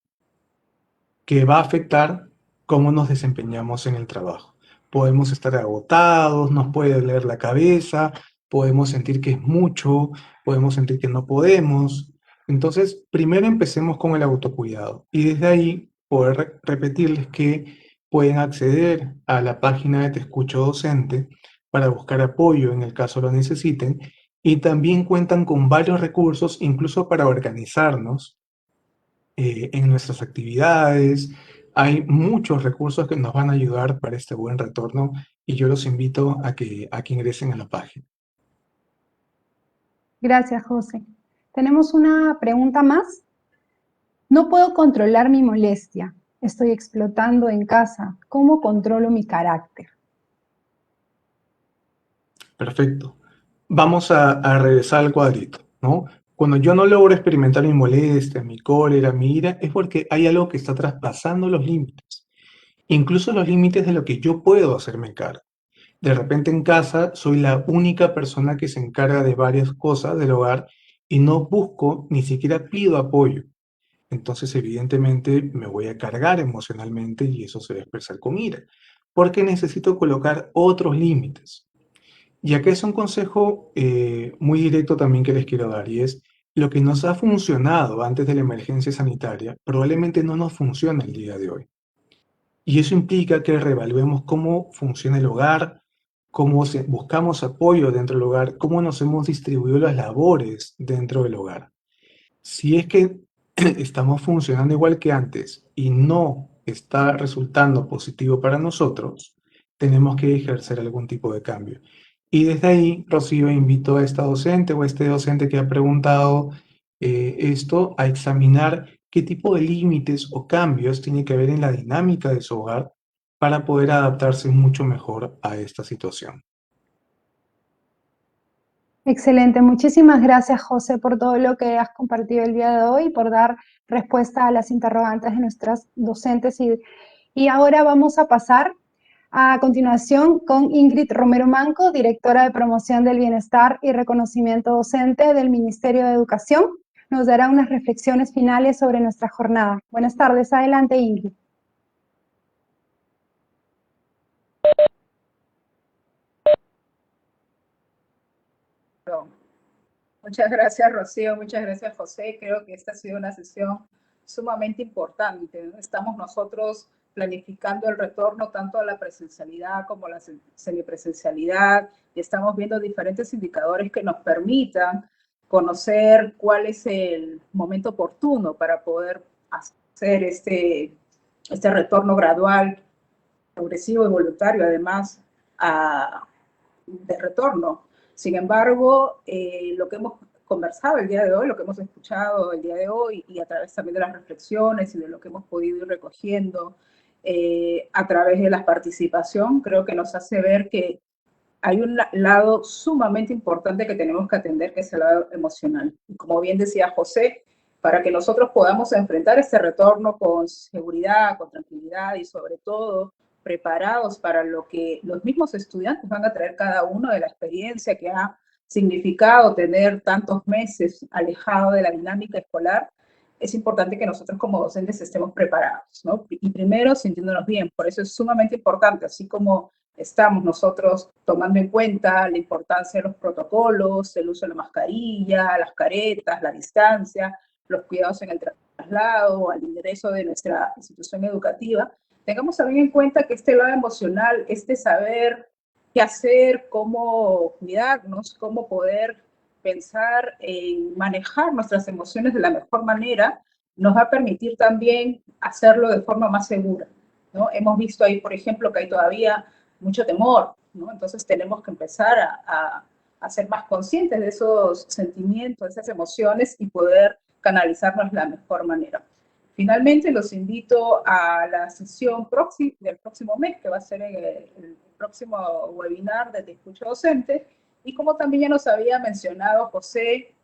que va a afectar cómo nos desempeñamos en el trabajo. Podemos estar agotados, nos puede doler la cabeza, podemos sentir que es mucho, podemos sentir que no podemos. Entonces, primero empecemos con el autocuidado y desde ahí poder repetirles que pueden acceder a la página de Te Escucho Docente para buscar apoyo en el caso lo necesiten y también cuentan con varios recursos, incluso para organizarnos en nuestras actividades. Hay muchos recursos que nos van a ayudar para este buen retorno y yo los invito a que ingresen a la página. Gracias, José. Tenemos una pregunta más. No puedo controlar mi molestia. Estoy explotando en casa. ¿Cómo controlo mi carácter? Perfecto. Vamos a regresar al cuadrito, ¿no? Cuando yo no logro experimentar mi molestia, mi cólera, mi ira, es porque hay algo que está traspasando los límites, incluso los límites de lo que yo puedo hacerme cargo. De repente en casa soy la única persona que se encarga de varias cosas del hogar y no busco, ni siquiera pido apoyo. Entonces, evidentemente, me voy a cargar emocionalmente y eso se va a expresar con ira, porque necesito colocar otros límites. Y acá es un consejo muy directo también que les quiero dar y es lo que nos ha funcionado antes de la emergencia sanitaria probablemente no nos funciona el día de hoy. Y eso implica que reevaluemos cómo funciona el hogar, buscamos apoyo dentro del hogar, cómo nos hemos distribuido las labores dentro del hogar. Si es que estamos funcionando igual que antes y no está resultando positivo para nosotros, tenemos que ejercer algún tipo de cambio. Y desde ahí, Rocío, invito a esta docente o a este docente que ha preguntado esto a examinar qué tipo de límites o cambios tiene que haber en la dinámica de su hogar para poder adaptarse mucho mejor a esta situación. Excelente, muchísimas gracias José por todo lo que has compartido el día de hoy y por dar respuesta a las interrogantes de nuestras docentes. Y ahora vamos a pasar a continuación con Ingrid Romero Manco, directora de Promoción del Bienestar y Reconocimiento Docente del Ministerio de Educación. Nos dará unas reflexiones finales sobre nuestra jornada. Buenas tardes, adelante Ingrid. Muchas gracias, Rocío. Muchas gracias, José. Creo que esta ha sido una sesión sumamente importante, ¿no? Estamos nosotros planificando el retorno tanto a la presencialidad como a la semipresencialidad y estamos viendo diferentes indicadores que nos permitan conocer cuál es el momento oportuno para poder hacer este retorno gradual, progresivo y voluntario, además, de retorno. Sin embargo, lo que hemos conversado el día de hoy, lo que hemos escuchado el día de hoy y a través también de las reflexiones y de lo que hemos podido ir recogiendo a través de la participación, creo que nos hace ver que hay un lado sumamente importante que tenemos que atender, que es el lado emocional. Y como bien decía José, para que nosotros podamos enfrentar este retorno con seguridad, con tranquilidad y sobre todo preparados para lo que los mismos estudiantes van a traer cada uno de la experiencia que ha significado tener tantos meses alejado de la dinámica escolar, es importante que nosotros como docentes estemos preparados, ¿no? Y primero sintiéndonos bien, por eso es sumamente importante, así como estamos nosotros tomando en cuenta la importancia de los protocolos, el uso de la mascarilla, las caretas, la distancia, los cuidados en el traslado, al ingreso de nuestra institución educativa, tengamos también en cuenta que este lado emocional, este saber qué hacer, cómo cuidarnos, cómo poder pensar en manejar nuestras emociones de la mejor manera, nos va a permitir también hacerlo de forma más segura, ¿no? Hemos visto ahí, por ejemplo, que hay todavía mucho temor, ¿no? Entonces tenemos que empezar a ser más conscientes de esos sentimientos, de esas emociones y poder canalizarnos de la mejor manera. Finalmente, los invito a la sesión del próximo mes, que va a ser el próximo webinar de Te Escucho Docente, y como también ya nos había mencionado José,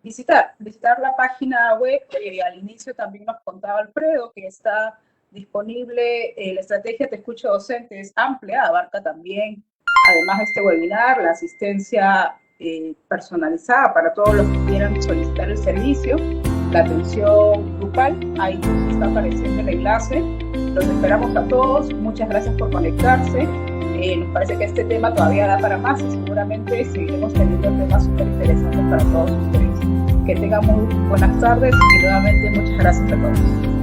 visitar la página web, y al inicio también nos contaba Alfredo, que está disponible, la estrategia Te Escucho Docente es amplia, abarca también, además de este webinar, la asistencia personalizada para todos los que quieran solicitar el servicio, la atención grupal, ahí nos está apareciendo el enlace. Los esperamos a todos, muchas gracias por conectarse. Nos parece que este tema todavía da para más y seguramente seguiremos teniendo temas súper interesantes para todos ustedes. Que tengan muy buenas tardes y nuevamente muchas gracias a todos.